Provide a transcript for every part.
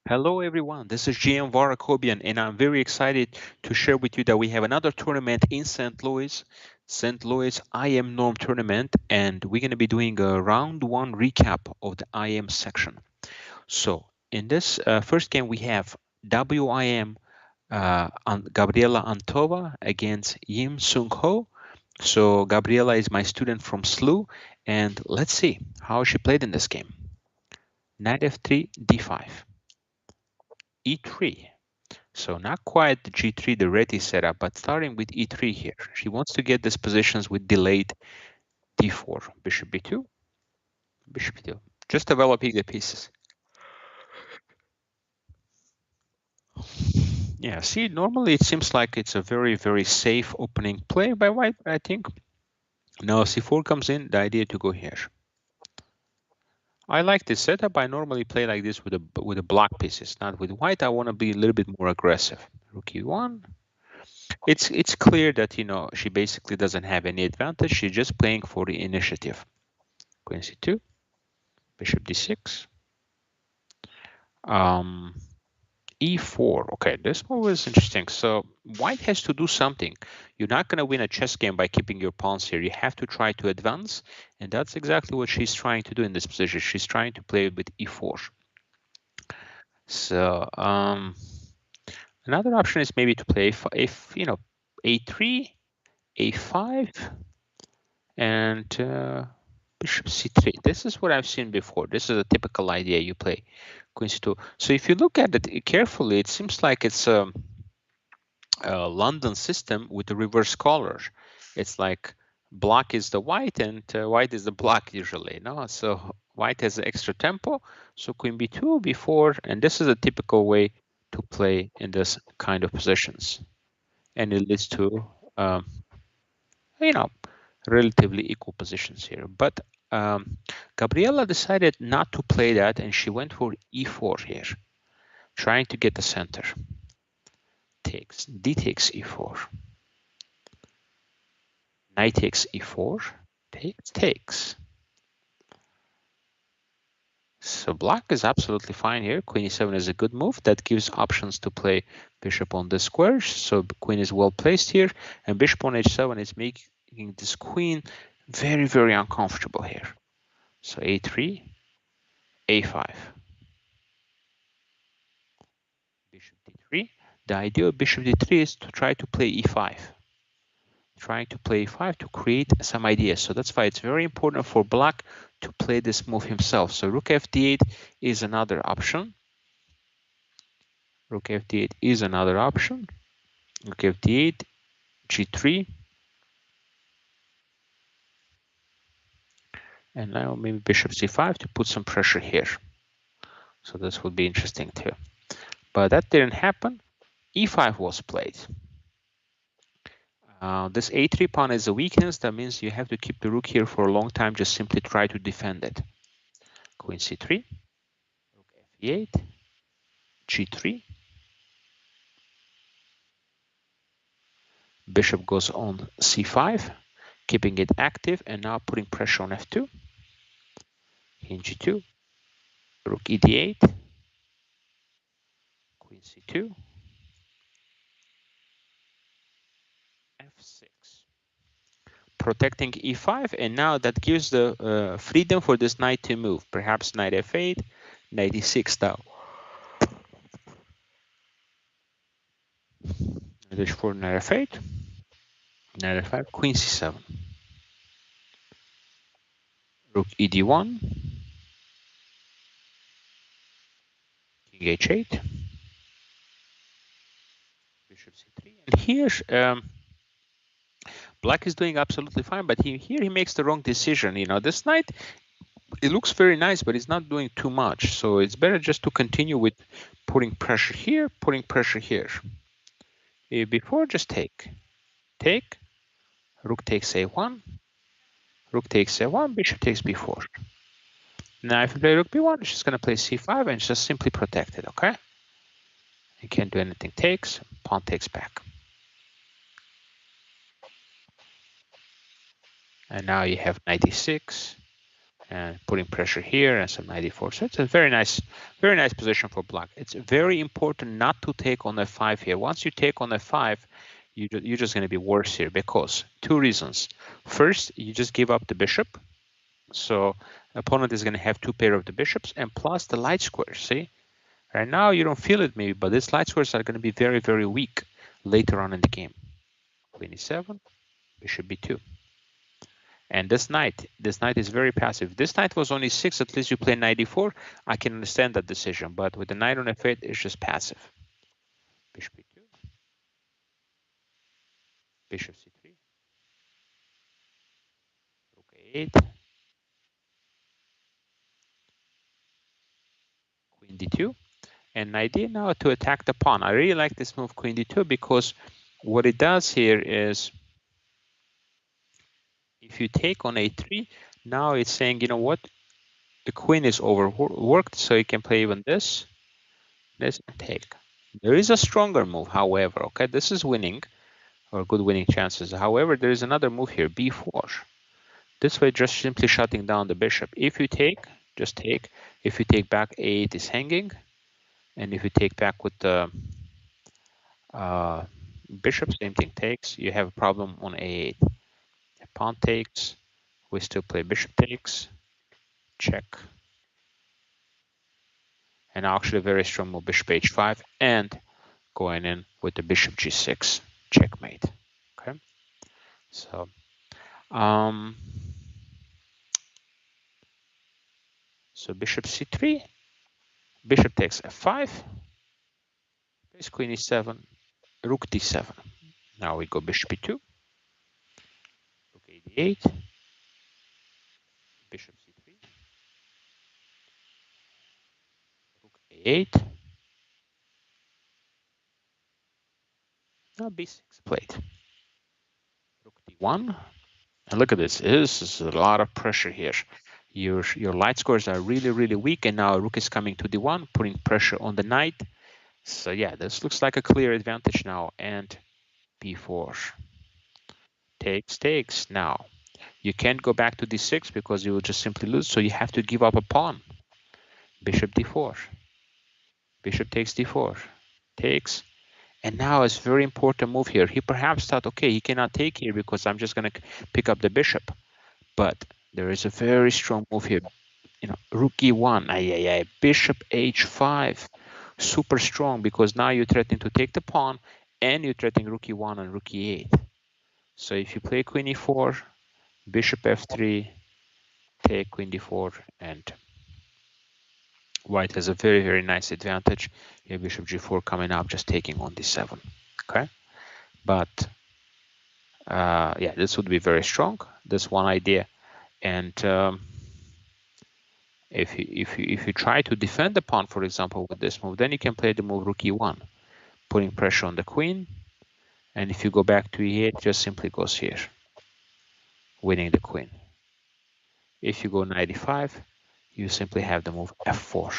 Hello everyone, this is GM Var Akobian, and I'm very excited to share with you that we have another tournament in St. Louis IM Norm tournament, and we're going to be doing a round one recap of the IM section. So in this first game, we have WIM Gabriela Antova against Yim Sung Ho. So Gabriela is my student from SLU, and let's see how she played in this game. Knight f3, d5, e3. So not quite the G3, the ready setup, but starting with E3 here. She wants to get these positions with delayed D4, Bishop B2, Bishop B2. Just developing the pieces. Yeah, see, normally it seems like it's a very, very safe opening play by white, I think. Now C4 comes in, the idea to go here. I like this setup. I normally play like this with the block pieces, not with white. I want to be a little bit more aggressive. Rook E1. It's clear that she basically doesn't have any advantage. She's just playing for the initiative. Queen c2, bishop d6, e4. Okay, this one was interesting. So white has to do something. You're not going to win a chess game by keeping your pawns here. You have to try to advance, and that's exactly what she's trying to do in this position. She's trying to play with e4. So another option is maybe to play a3, a5, and bishop c3. This is what I've seen before. This is a typical idea you play. Queen c2. So if you look at it carefully, it seems like it's a London system with the reverse colors. It's like black is the white and white is the black usually. No, so white has extra tempo. So queen b2, b4, and this is a typical way to play in this kind of positions, and it leads to you know relatively equal positions here. But Gabriela decided not to play that, and she went for e4 here, trying to get the center. Takes, d takes e4. Knight takes e4, takes. So black is absolutely fine here. Queen e7 is a good move. That gives options to play bishop on the squares. So queen is well placed here, and bishop on h7 is making this queen very, very uncomfortable here. So a3, a5. Bishop d3. The idea of bishop d3 is to try to play e5. Trying to play e5 to create some ideas. So that's why it's very important for black to play this move himself. So rook f8 is another option. Rook f8 is another option. Rook f8, g3. And now maybe bishop c5 to put some pressure here. So this would be interesting too. But that didn't happen. e5 was played. This a3 pawn is a weakness. That means you have to keep the rook here for a long time. Just simply try to defend it. Queen c3, rook f8, g3. Bishop goes on c5, keeping it active, and now putting pressure on f2. King g2, rook ed8, queen c2, f6. Protecting e5, and now that gives the freedom for this knight to move. Perhaps knight f8, knight e6 now. Knight h4, knight f8, knight f5, queen c7. Rook ed1, king h8, bishop c3. And here, black is doing absolutely fine, but here he makes the wrong decision. This knight, it looks very nice, but it's not doing too much. So it's better just to continue with putting pressure here, putting pressure here. Before, just take, rook takes a1, rook takes a1, bishop takes b4. Now if you play rook b1, it's just going to play c5 and just simply protect it, okay? You can't do anything, takes, pawn takes back. And now you have knight e6, and putting pressure here and some knight e4. So it's a very nice position for black. It's very important not to take on f5 here. Once you take on f5, you're just going to be worse here because two reasons. First, you just give up the bishop. So opponent is going to have two pair of the bishops and plus the light squares. See, right now you don't feel it maybe, but these light squares are going to be very, very weak later on in the game. Queen e7, bishop b2. And this knight is very passive. This knight was only 6, at least you play knight e4. I can understand that decision, but with the knight on f8, it's just passive. Bishop e2, bishop c3, rook a8, queen d2. And idea now to attack the pawn. I really like this move, queen d2, because what it does here is if you take on a3, now it's saying, you know what, the queen is overworked, so you can play even this, and take. There is a stronger move, however, okay, this is winning, or good winning chances. However, there is another move here, b4. This way, just simply shutting down the bishop. If you take, just take. If you take back, a8 is hanging, and if you take back with the bishop, same thing, takes. You have a problem on a8. Pawn takes. We still play bishop takes. Check. And actually, a very strong move, bishop h5, and going in with the bishop g6, checkmate. Okay, so so bishop c3, bishop takes f5, plays queen e7, rook d7. Now we go bishop e2, rook a8, bishop c3, rook a8, now b6 played, rook d1. And look at this. This is a lot of pressure here. Your light scores are really, really weak, and now rook is coming to d1, putting pressure on the knight. So yeah, this looks like a clear advantage now. And b4 takes. Now you can't go back to d6 because you will just simply lose. So you have to give up a pawn. Bishop d4. Bishop takes d4. Takes. And now it's a very important move here. He perhaps thought, okay, he cannot take here because I'm just going to pick up the bishop. But there is a very strong move here. You know, rook e1, bishop h5, super strong because now you're threatening to take the pawn and you're threatening rook e1 and rook e8. So if you play queen e4, bishop f3, take queen d4, and white has a very, very nice advantage. You have bishop g4 coming up, just taking on d7. Okay, but yeah, this would be very strong. That's one idea, and if you try to defend the pawn, for example, with this move, then you can play the move rook e1, putting pressure on the queen. And if you go back to e8, just simply goes here, winning the queen. If you go knight e5, you simply have the move f4,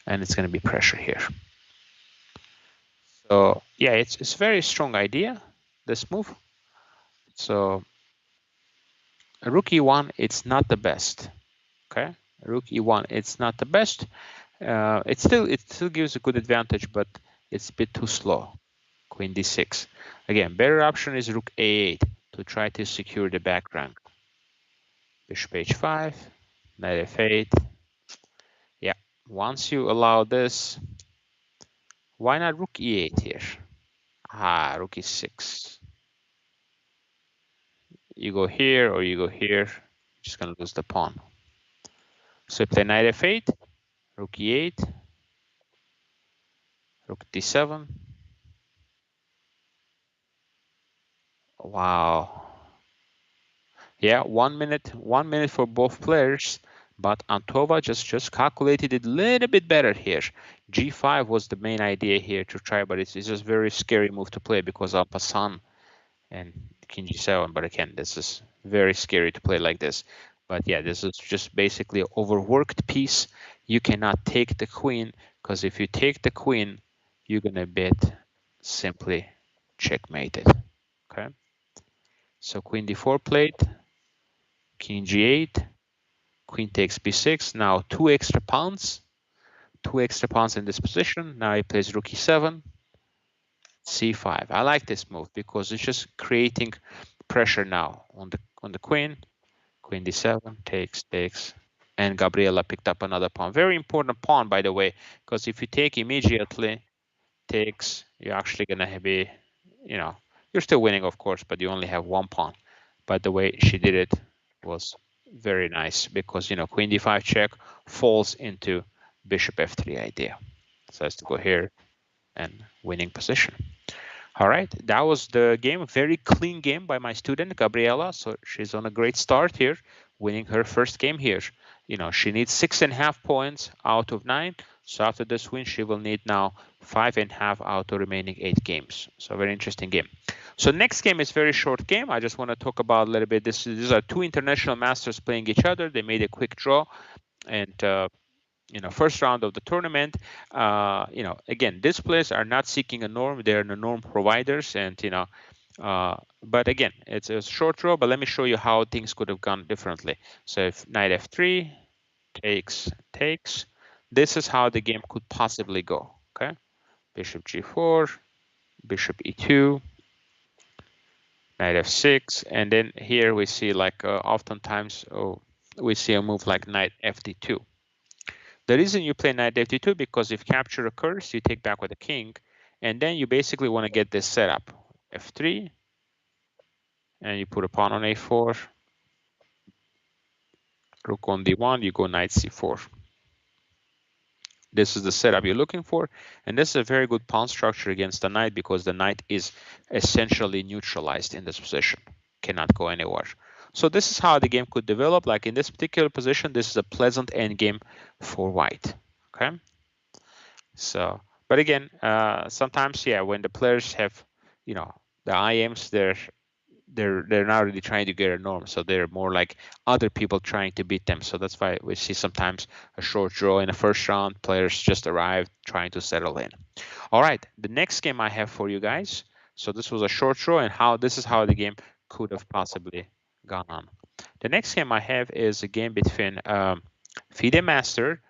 and it's going to be pressure here. So yeah, it's a very strong idea, this move. So rook e1, it's not the best. Okay, rook e1, it's not the best. It still gives a good advantage, but it's a bit too slow. Queen d6. Again, better option is rook a8 to try to secure the back rank. Bishop h5, knight f8. Yeah, once you allow this, why not rook e8 here? Rook e6. You go here or you go here, just gonna lose the pawn. So play knight f8, rook e8, rook d7. Wow. Yeah, 1 minute for both players, but Antova just calculated it a little bit better here. G5 was the main idea here to try, but it's just very scary move to play because of Passan and King G7. But again, this is very scary to play like this. But yeah, this is just basically an overworked piece. You cannot take the queen, because if you take the queen, you're gonna bet simply checkmated. Okay. So queen d4 played, king g8, Queen takes b6. Now two extra pawns in this position. Now he plays rook e7, c5. I like this move because it's just creating pressure now on the queen. Queen d7 takes, and Gabriela picked up another pawn. Very important pawn, by the way, because if you take immediately, takes, you're actually gonna be, you're still winning, of course, but you only have one pawn. But the way she did it was very nice because queen d5 check falls into bishop f3 idea. So has to go here and winning position. All right, that was the game. Very clean game by my student Gabriela. So she's on a great start here, winning her first game here. She needs 6.5 points out of 9. So after this win, she will need now 5.5 out of remaining 8 games. So very interesting game. So next game is very short game. I just want to talk about a little bit. These are two international masters playing each other. They made a quick draw, and first round of the tournament. Again, these players are not seeking a norm; they're the norm providers, and but again, it's a short draw. But let me show you how things could have gone differently. So if knight f3 takes, this is how the game could possibly go. Okay, bishop g4, bishop e2, knight f6, and then here we see like oftentimes we see a move like knight fd2. The reason you play knight fd2 because if capture occurs, you take back with the king, and then you basically want to get this set up. f3, and you put a pawn on a4, rook on d1, you go knight c4. This is the setup you're looking for, and this is a very good pawn structure against the knight because the knight is essentially neutralized in this position, cannot go anywhere. So this is how the game could develop. Like in this particular position, this is a pleasant endgame for white. Okay. So, but again, sometimes, yeah, when the players have, the IMs, they're not really trying to get a norm, so they're more like other people trying to beat them. So that's why we see sometimes a short draw in the first round. Players just arrived trying to settle in. All right, the next game I have for you guys. So this was a short draw, and this is how the game could have possibly gone on. The next game I have is a game between FIDE Master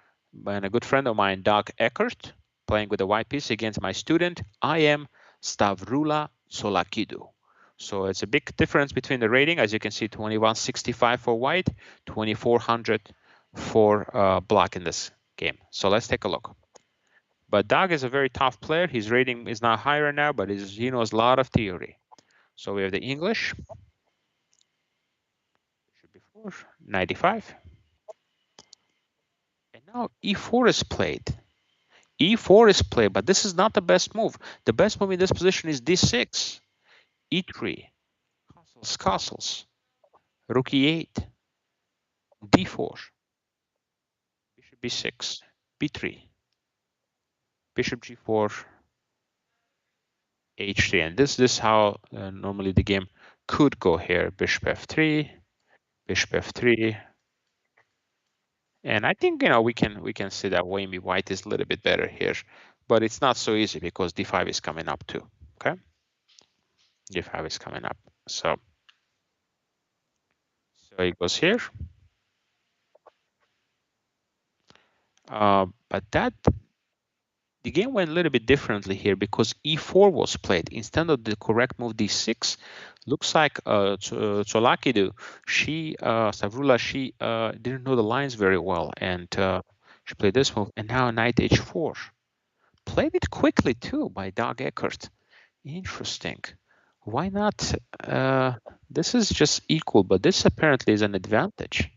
and a good friend of mine, Doug Eckert, playing with the white piece against my student, I am Stavrula Solakidou. So it's a big difference between the rating. As you can see, 2165 for white, 2400 for black in this game. So let's take a look. But Doug is a very tough player. His rating is not higher now, but he knows a lot of theory. So we have the English, should be 95. And now e4 is played. E4 is played, but this is not the best move. The best move in this position is d6, e3, castles, rook e8, d4, bishop b6, b3, bishop g4, h3. And this is how normally the game could go here. Bishop f3, bishop f3. And I think we can see that maybe white is a little bit better here, but it's not so easy because d5 is coming up too. Okay, d5 is coming up. So it goes here. But the game went a little bit differently here because e4 was played instead of the correct move d6. Looks like Tsolakidu, Savrula, she didn't know the lines very well, and she played this move, and now knight h4. Played it quickly too by Doug Eckert. Interesting. Why not? This is just equal, but this apparently is an advantage.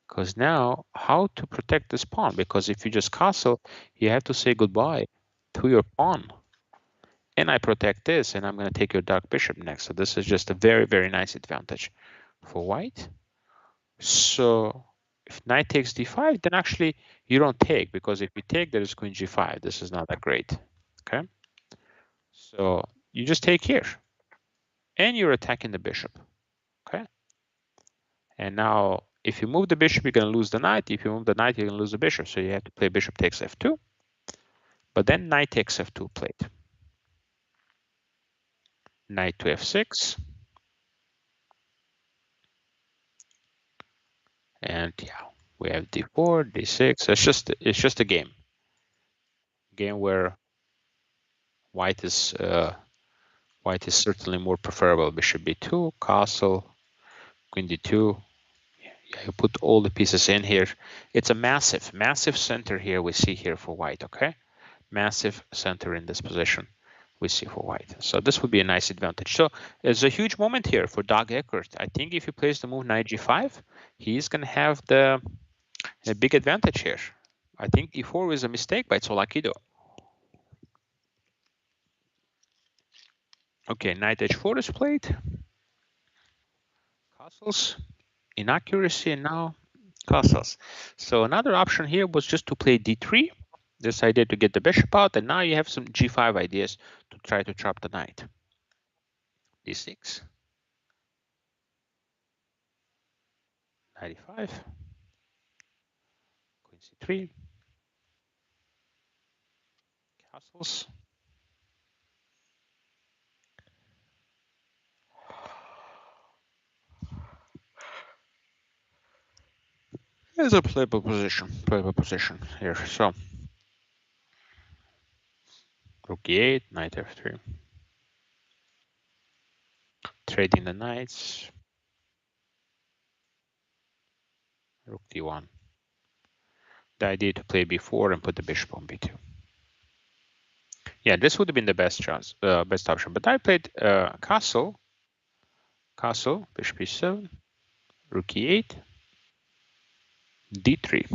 Because now, how to protect this pawn? Because if you just castle, you have to say goodbye to your pawn. And I protect this, and I'm going to take your dark bishop next. So this is just a very, very nice advantage for white. So if knight takes d5, then actually you don't take, because if you take, there is queen g5. This is not that great. Okay. So you just take here, and you're attacking the bishop. Okay. And now, if you move the bishop, you're going to lose the knight. If you move the knight, you're going to lose the bishop. So you have to play bishop takes f2. But then knight takes f2 played. Knight to f6. And yeah, we have d4, d6. It's just a game where white is certainly more preferable. Bishop b2, castle, queen d2. Yeah, you put all the pieces in here. It's a massive center here we see here for white, okay? Massive center in this position we see for white. So this would be a nice advantage. So it's a huge moment here for Doug Eckert. I think if he plays the move knight g5, he's going to have a big advantage here. I think e4 is a mistake, but it's all Aikido. Okay, knight h4 is played. Castles, inaccuracy, and now castles. So another option here was just to play d3. This idea to get the bishop out, and now you have some g5 ideas to try to trap the knight. d6, 95, queen c3, castles. Here's a playable position here. So rook e8, knight f3, trading the knights, rook d1. The idea to play b4 and put the bishop on b2. Yeah, this would have been the best option. But I played castle, bishop e7, rook e8, d3,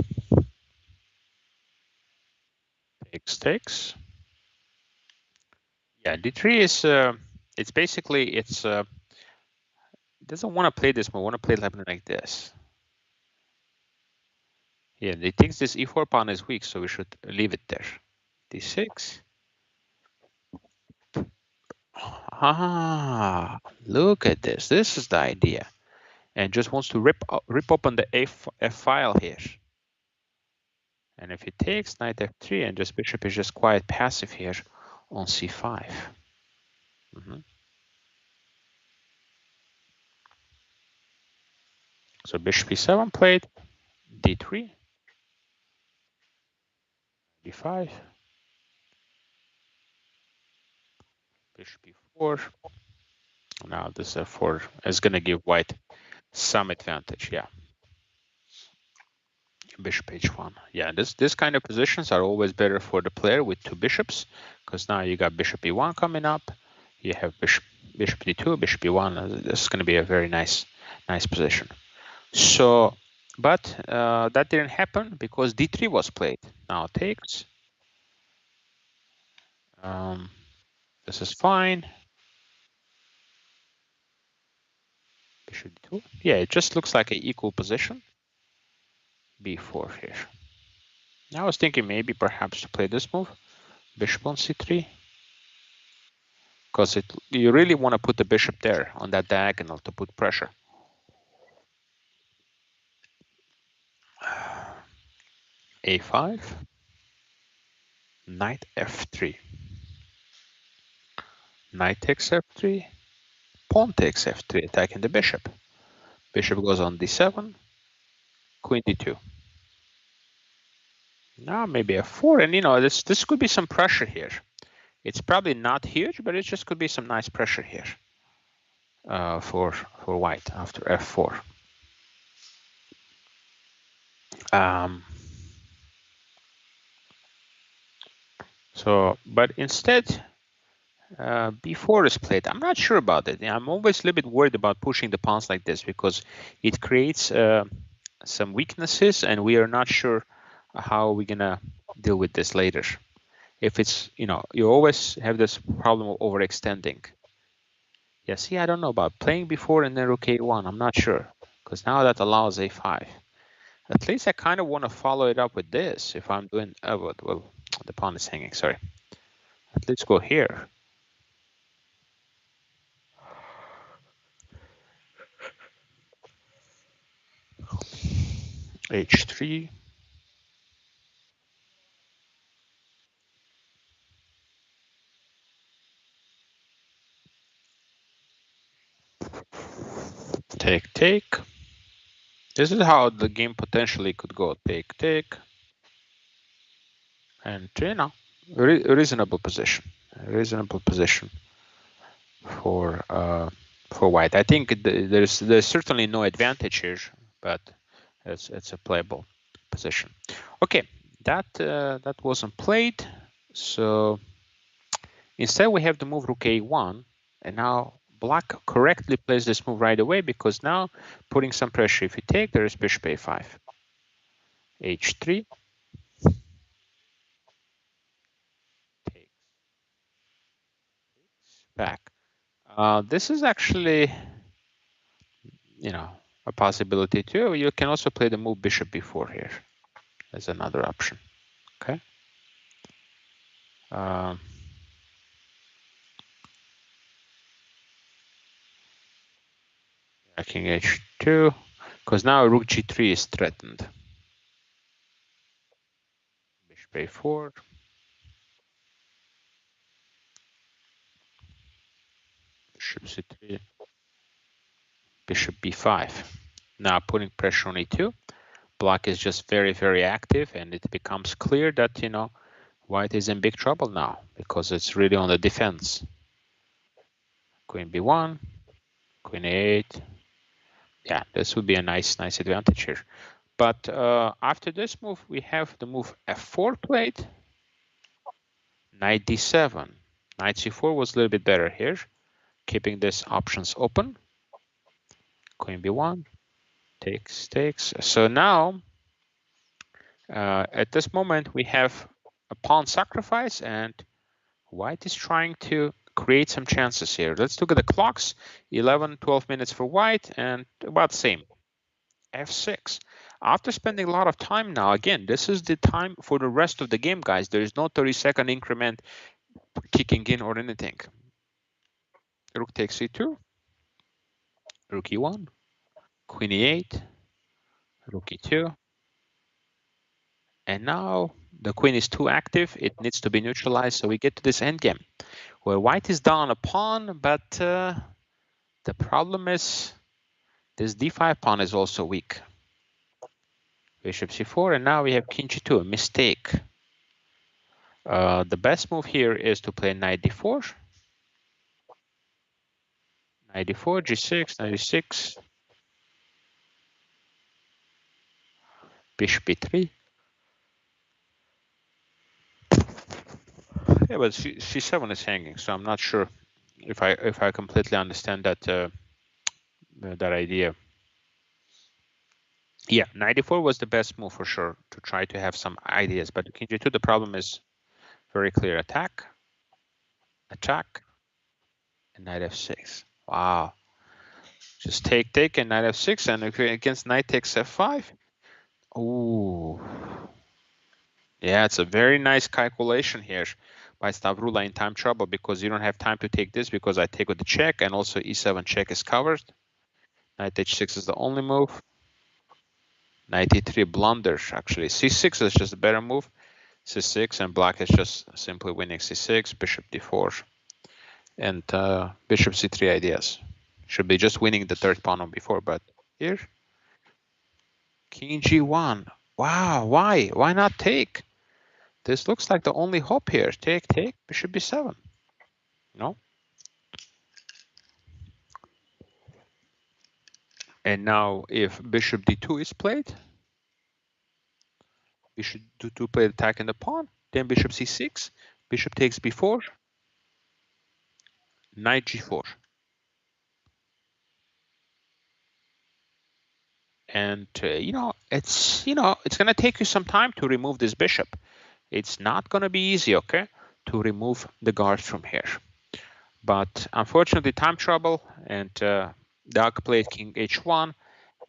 takes. Yeah, d3 is it's basically it doesn't want to play this move. Want to play like this. Yeah, it thinks this e4 pawn is weak, so we should leave it there. d6. Ah, look at this. This is the idea, and just wants to rip open the f file here. And if he takes knight f3 and just bishop is just quite passive here on c5. So bishop e7 played, d3, d5, bishop e4. Now this f4 is going to give white some advantage. Yeah. Bishop h1. Yeah, this kind of positions are always better for the player with two bishops, because now you got bishop e1 coming up. You have bishop d2, bishop e1. This is going to be a very nice position. So, but that didn't happen because d3 was played. Now takes. This is fine. Bishop d2. Yeah, it just looks like an equal position. b4 here. I was thinking maybe perhaps to play this move, bishop on c3. Because you really want to put the bishop there on that diagonal to put pressure. a5, knight f3, knight takes f3, pawn takes f3, attacking the bishop. Bishop goes on d7, queen d2. Now maybe f4, and this could be some pressure here. It's probably not huge, but it just could be some nice pressure here for white after f4. But instead, b4 is played. I'm not sure about it. I'm always a little bit worried about pushing the pawns like this because it creates some weaknesses, and we are not sure how we're gonna deal with this later. If it's, you always have this problem of overextending. Yeah, see, I don't know about playing before and then rook a1. I'm not sure because now that allows a5. At least I kind of want to follow it up with this. If I'm doing, well, the pawn is hanging. Sorry. Let's go here. h3. Take. This is how the game potentially could go. Take, and reasonable position. Reasonable position for white. I think there's certainly no advantage here, but it's a playable position. Okay, that wasn't played. So instead we have the move rook a1, and now black correctly plays this move right away because now putting some pressure. If you take, there is bishop a5, h3, takes back. This is actually, a possibility too. You can also play the move bishop b4 here as another option. Okay. Um, King h2, because now rook g3 is threatened. Bishop a4. Bishop c3. Bishop b5. Now putting pressure on e2. Black is just very, very active, and it becomes clear that, white is in big trouble now because it's really on the defense. Queen b1, queen a8. Yeah, this would be a nice advantage here. But after this move, we have the move f4 played. Knight d7. Knight c4 was a little bit better here, keeping these options open. Queen b1, takes. So now, at this moment, we have a pawn sacrifice, and white is trying to create some chances here. Let's look at the clocks. 11, 12 minutes for white, and about the same. f6. After spending a lot of time now, again, this is the time for the rest of the game, guys. There is no 30-second increment kicking in or anything. Rook takes e2, rook e1, queen e8, rook e2, and now the queen is too active. It needs to be neutralized, so we get to this endgame where white is down a pawn, but the problem is this d5 pawn is also weak. Bishop c4, and now we have king g2, a mistake. The best move here is to play knight d4, knight d4, g6, knight d6, bishop b3. Yeah, but c7 is hanging, so I'm not sure if I completely understand that idea. Yeah, knight d4 was the best move for sure to try to have some ideas, but king g2, the problem is very clear: attack, and knight f6. Wow, just take, and knight f6, and against knight takes f5. Ooh, yeah, it's a very nice calculation here by Stavrula in time trouble, because you don't have time to take this because I take with the check, and also e7 check is covered. Knight h6 is the only move. Knight e3 blunders, actually. c6 is just a better move. c6, and black is just simply winning c6, bishop d4, and bishop c3 ideas. Should be just winning the third pawn on b4, but here, king g1. Wow, why? Why not take? This looks like the only hope here. Take, bishop b7. No? And now if bishop d2 is played, bishop d2 played attacking the pawn, then bishop c6, bishop takes b4, knight g4. And it's going to take you some time to remove this bishop. It's not going to be easy, okay, to remove the guard from here. But unfortunately, time trouble, and Doug played king h1,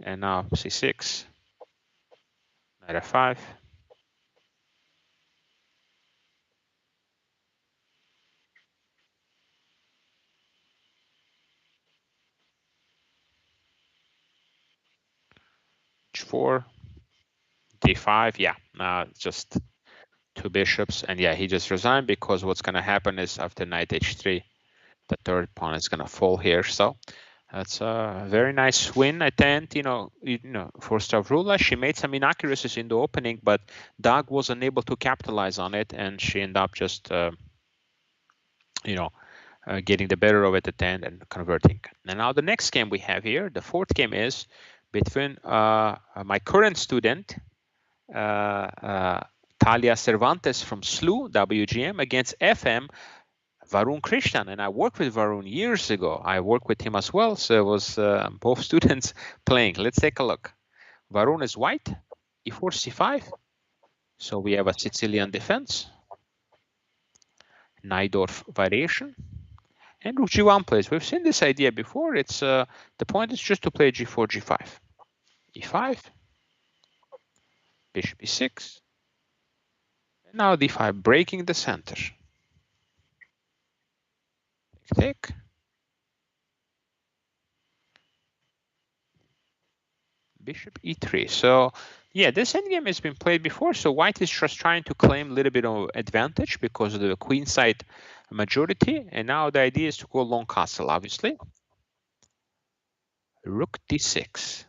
and now c6, knight f5. h4, d5. Yeah, just two bishops, and yeah, he just resigned, because what's going to happen is after knight h3, the third pawn is going to fall here. So That's a very nice win at the end, for Stavroula. She made some inaccuracies in the opening, but Doug was unable to capitalize on it, and she ended up just, getting the better of it at the end and converting. And now the next game we have here, the fourth game is between my current student, Talia Cervantes from SLU, WGM, against FM, Varun Krishnan, and I worked with Varun years ago. I worked with him as well, so it was both students playing. Let's take a look. Varun is white, e4, c5. So we have a Sicilian defense, Najdorf variation, and rook g1 plays. We've seen this idea before. It's the point is just to play g4, g5, e5, bishop e6, and now d5, breaking the center. Take. Bishop e3. So yeah, this endgame has been played before. So white is just trying to claim a little bit of advantage because of the queen side majority. And now the idea is to go long castle, obviously. Rook d6,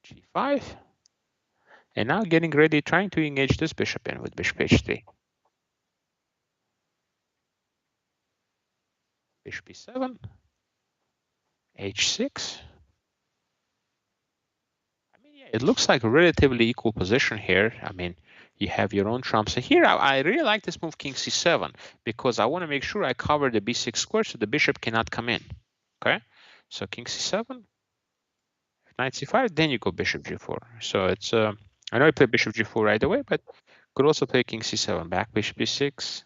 g5. And now getting ready, trying to engage this bishop in with bishop h3. Bishop e7, h6. It looks like a relatively equal position here. I mean, you have your own trumps. So here, I really like this move, king c7, because I want to make sure I cover the b6 square so the bishop cannot come in. Okay, so king c7, knight c5, then you go bishop g4. So it's, I know I play bishop g4 right away, but could also play king c7, back bishop b6,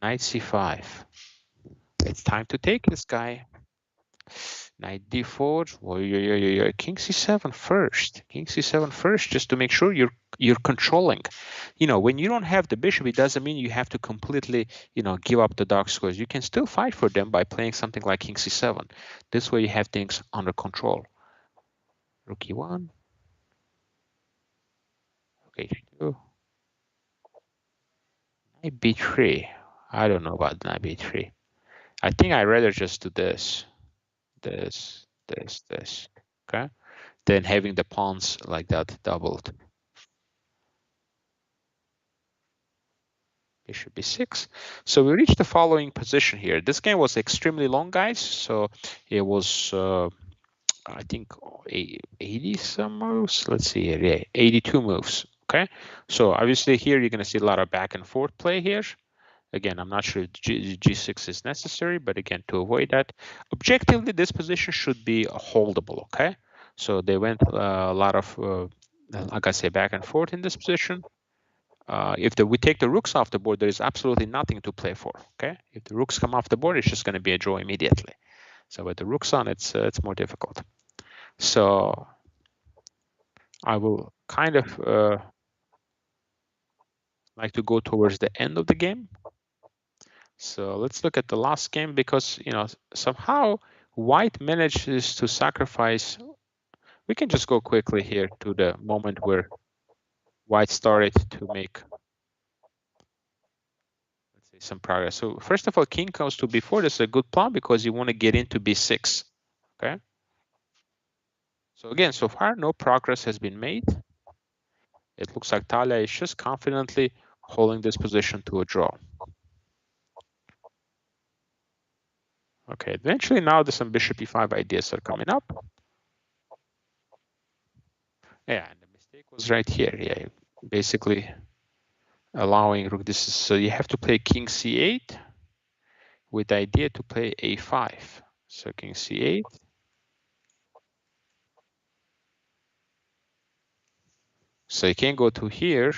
knight c5. It's time to take this guy. Knight d4, king c7 first. King c7 first, just to make sure you're controlling. When you don't have the bishop, it doesn't mean you have to completely, give up the dark squares. You can still fight for them by playing something like king c7. This way you have things under control. Rook e1. Okay, h2. Knight b3. I don't know about knight b3. I think I'd rather just do this. This. Okay, than having the pawns like that doubled. Bishop b6. So we reached the following position here. This game was extremely long, guys. So it was, I think, 80 some moves. Let's see here. Yeah, 82 moves. Okay. So obviously here you're going to see a lot of back and forth play here. Again, I'm not sure if G6 is necessary, but again, to avoid that, objectively, this position should be holdable, okay? So they went a lot of, like I say, back and forth in this position. If we take the rooks off the board, there is absolutely nothing to play for, okay? If the rooks come off the board, it's just going to be a draw immediately. So with the rooks on, it's more difficult. So I will kind of like to go towards the end of the game. So let's look at the last game because, somehow white manages to sacrifice. We can just go quickly here to the moment where white started to make, let's say, some progress. So first of all, king comes to b4. This is a good plan because you want to get into b6. Okay. So again, so far, no progress has been made. It looks like Talia is just confidently holding this position to a draw. Okay, eventually now there's some bishop e5 ideas are coming up. Yeah, and the mistake was right here. Yeah, basically allowing rook. This is, so you have to play king c8 with the idea to play a5. So king c8. So you can go to here.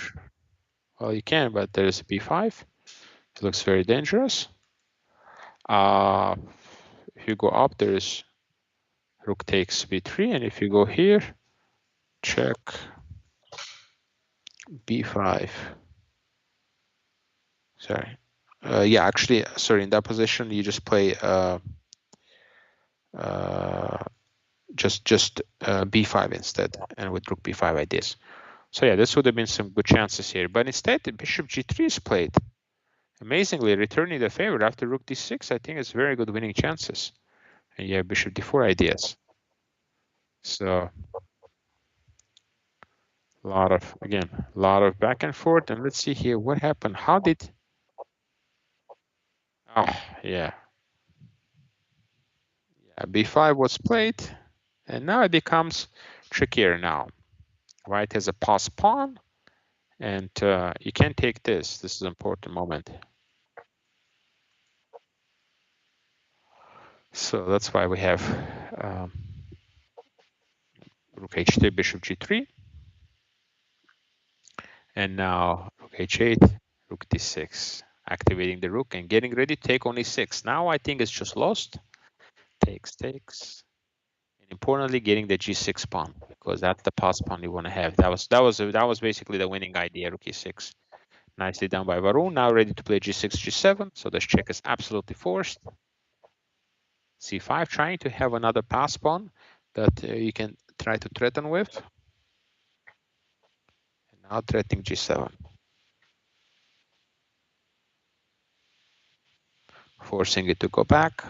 Well, you can, but there's b5. It looks very dangerous. If you go up, there's rook takes b3, and if you go here, check b5. Sorry. Yeah, actually, sorry, in that position, you just play just b5 instead, and with rook b5 ideas. So yeah, this would have been some good chances here, but instead, the bishop g3 is played. Amazingly, returning the favor after rook d6, I think it's very good winning chances. and you have bishop d4 ideas. So a lot of, again, a lot of back and forth. And let's see here what happened. How did, oh, yeah. Yeah, b5 was played, and now it becomes trickier now. White has a pass pawn, and you can't take this. This is an important moment. So that's why we have rook h3, bishop g3, and now rook h8, rook d6, activating the rook and getting ready to take on e6. Now I think it's just lost. Takes, takes, and importantly, getting the g6 pawn, because that's the pass pawn you want to have. That was basically the winning idea. Rook e6, nicely done by Varun. Now ready to play g6, g7. So this check is absolutely forced. c5, trying to have another pass pawn that you can try to threaten with. And now threatening g7, forcing it to go back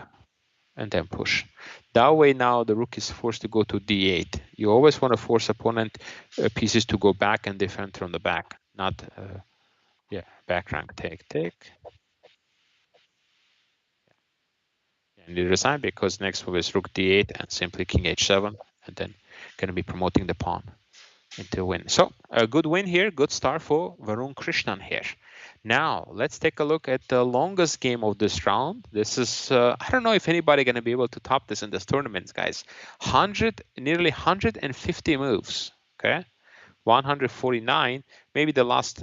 and then push. That way now the rook is forced to go to d8. You always want to force opponent pieces to go back and defend from the back, not yeah, back rank, take, take. And you resign because next move is rook d8 and simply king h7, and then going to be promoting the pawn into a win. So a good win here, good start for Varun Krishnan here. Now let's take a look at the longest game of this round. This is I don't know if anybody going to be able to top this in this tournament, guys. Nearly 150 moves. Okay. 149. Maybe the last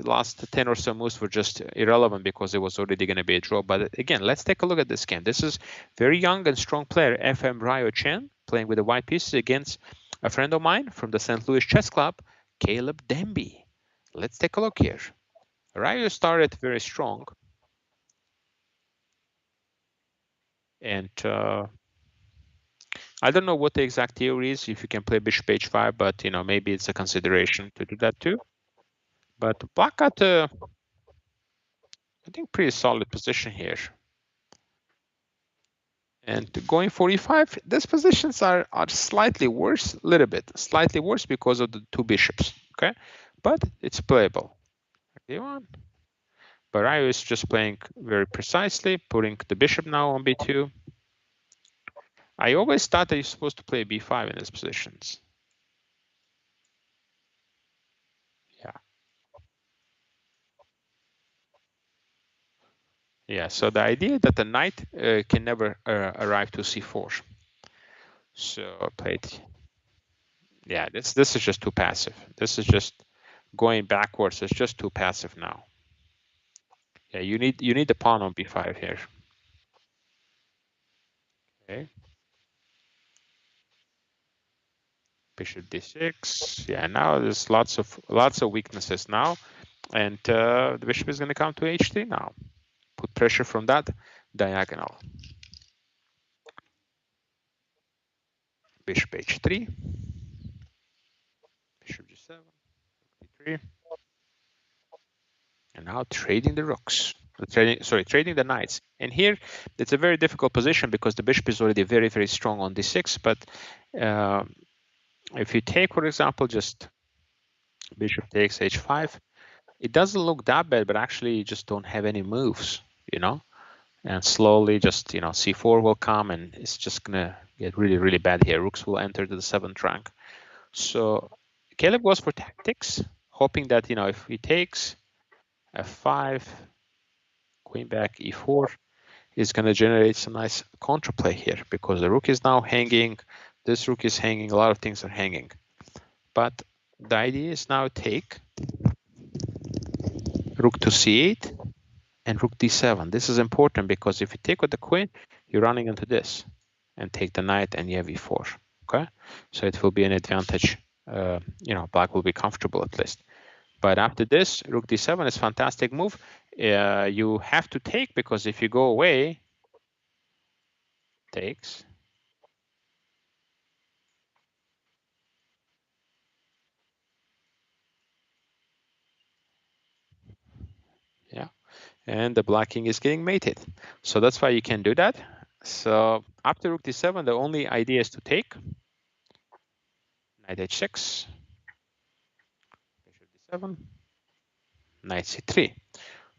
10 or so moves were just irrelevant because it was already going to be a draw. But again, let's take a look at this game. This is very young and strong player, FM Ryo Chen, playing with the white pieces against a friend of mine from the St. Louis Chess Club, Caleb Demby. Let's take a look here. Ryo started very strong. And I don't know what the exact theory is, if you can play bishop h5, but maybe it's a consideration to do that too. But black got a, I think, pretty solid position here. And going 45, these positions are slightly worse, a little bit, slightly worse because of the two bishops, okay? But it's playable. d1. Barayo is just playing very precisely, putting the bishop now on b2. I always thought that you're supposed to play b5 in these positions. Yeah. Yeah, so the idea that the knight can never arrive to c4. So played. Yeah, this is just too passive. This is just going backwards. It's just too passive now. Yeah, you need the pawn on b5 here. Okay. Bishop d6. Yeah, now there's lots of weaknesses now, and the bishop is going to come to h3 now. Put pressure from that diagonal. Bishop h3. Bishop g7. d3. And now trading the rooks. Trading the knights. And here it's a very difficult position because the bishop is already very, very strong on d6. But if you take, for example, just bishop takes h5, it doesn't look that bad, but actually you just don't have any moves, and slowly just, c4 will come and it's just gonna get really, really bad here. Rooks will enter to the 7th rank. So Caleb goes for tactics, hoping that, if he takes f5, queen back e4, is going to generate some nice counterplay here because the rook is now hanging, this rook is hanging, a lot of things are hanging. But the idea is now take rook to c8 and rook d7. This is important because if you take with the queen, you're running into this and take the knight and you have e4. Okay, so it will be an advantage. Black will be comfortable at least. But after this, rook d7 is a fantastic move. You have to take because if you go away, takes. Yeah, and the black king is getting mated. So that's why you can do that. So after rook d7, the only idea is to take. Knight h6, bishop d7, knight c3.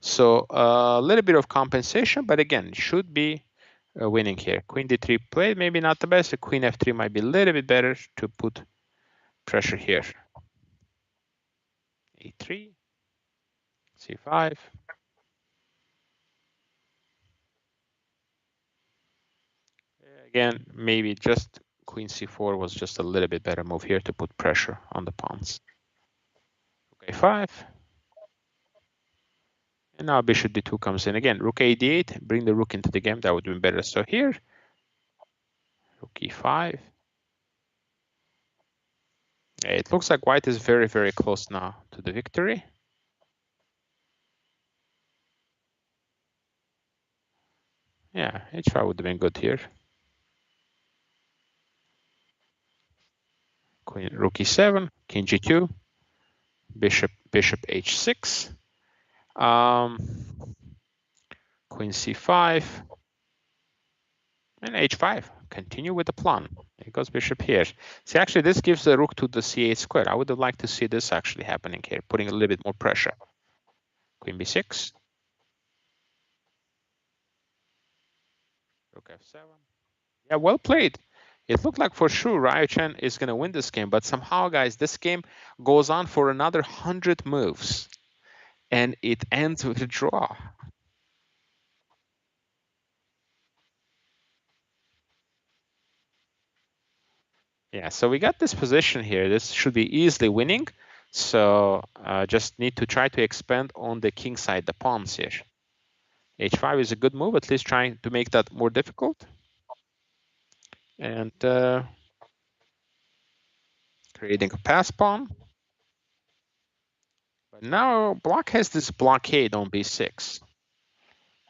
So a little bit of compensation, but again, should be winning here. Queen d3 played, maybe not the best. Queen f3 might be a little bit better to put pressure here. e3, c5. Again, maybe just queen c4 was just a little bit better move here to put pressure on the pawns. Rook a5. And now bishop d2 comes in again. Rook a d8, bring the rook into the game. That would have been better. So here, rook e5. It looks like white is very, very close now to the victory. Yeah, h5 would have been good here. Queen, rook e7, king g2, bishop h6, queen c5, and h5. Continue with the plan. Here goes bishop here. See, actually, this gives the rook to the c8 square. I would have liked to see this actually happening here, putting a little bit more pressure. Queen b6, rook f7. Yeah, well played. It looked like for sure Ryo Chen is going to win this game, but somehow, guys, this game goes on for another 100 moves, and it ends with a draw. Yeah, so we got this position here. This should be easily winning. So just need to try to expand on the king side, the pawns here. h5 is a good move, at least trying to make that more difficult. And creating a pass pawn. But now black has this blockade on b6.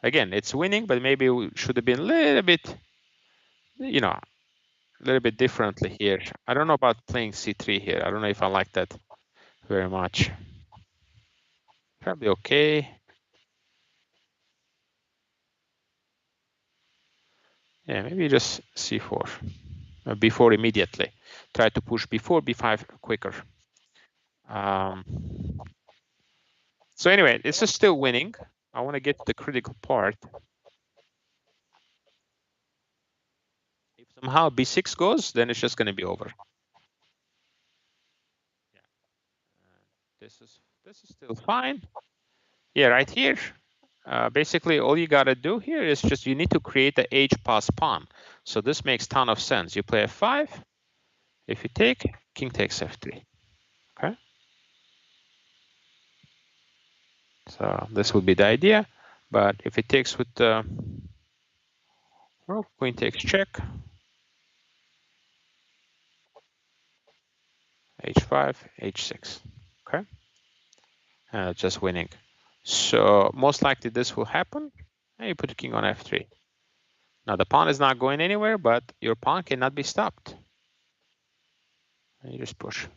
Again, it's winning, but maybe we should have been a little bit, you know, a little bit differently here. I don't know about playing c3 here. I don't know if I like that very much. Probably okay. Yeah, maybe just c4. B4 immediately. Try to push b4, b5 quicker. So anyway, this is still winning. I want to get to the critical part. If somehow b6 goes, then it's just going to be over. Yeah. This is still fine. Yeah, right here. Basically, all you got to do here is just you need to create the h pass pawn. So this makes ton of sense. You play f5. If you take, king takes f3. Okay. So this would be the idea. But if it takes with the well, queen takes check, h5, h6. Okay. Just winning. So most likely this will happen. And you put the king on f3. Now the pawn is not going anywhere, but your pawn cannot be stopped. And you just push.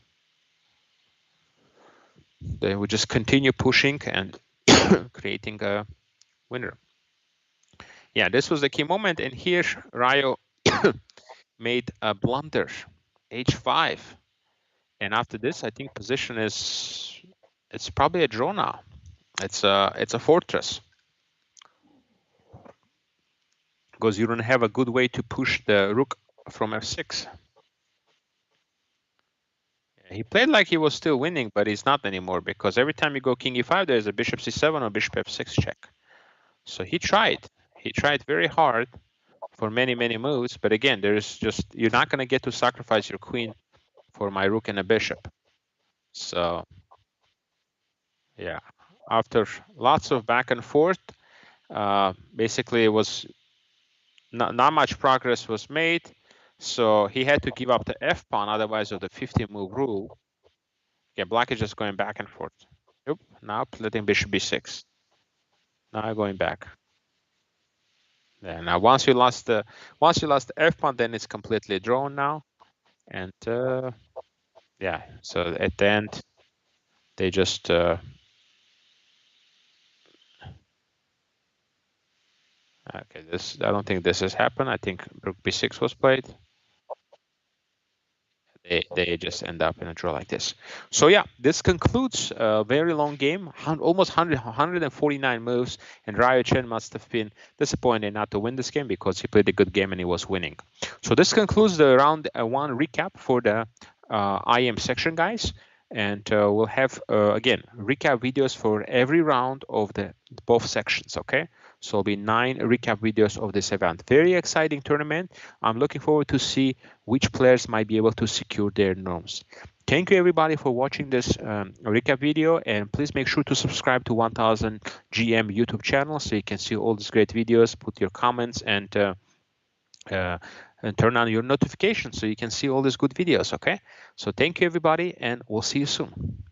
Then we just continue pushing and creating a winner. Yeah, this was the key moment. And here Ryo made a blunder, h5. And after this, I think position is, it's probably a draw now. It's a fortress. Because you don't have a good way to push the rook from f6. He played like he was still winning, but he's not anymore because every time you go king e5, there's a bishop c7 or bishop f6 check. So he tried. He tried very hard for many, many moves. But again, there's just, you're not going to get to sacrifice your queen for my rook and a bishop. So yeah, after lots of back and forth, basically it was not much progress was made. So he had to give up the f pawn, otherwise of the 50 move rule. Yeah, black is just going back and forth. Yep. Now letting bishop b6. Now going back. Yeah, now once you lost the f pawn, then it's completely drawn now. And yeah, so at the end they just Okay, I don't think this has happened. I think Rook B6 was played. They just end up in a draw like this. So yeah, this concludes a very long game, almost 149 moves, and Ryo Chen must have been disappointed not to win this game because he played a good game and he was winning. So this concludes the round one recap for the IM section, guys. And we'll have, again, recap videos for every round of the both sections, okay? So it'll be 9 recap videos of this event. Very exciting tournament. I'm looking forward to see which players might be able to secure their norms. Thank you everybody for watching this recap video, and please make sure to subscribe to 1000 GM YouTube channel so you can see all these great videos, put your comments, and turn on your notifications so you can see all these good videos, okay? So thank you everybody, and we'll see you soon.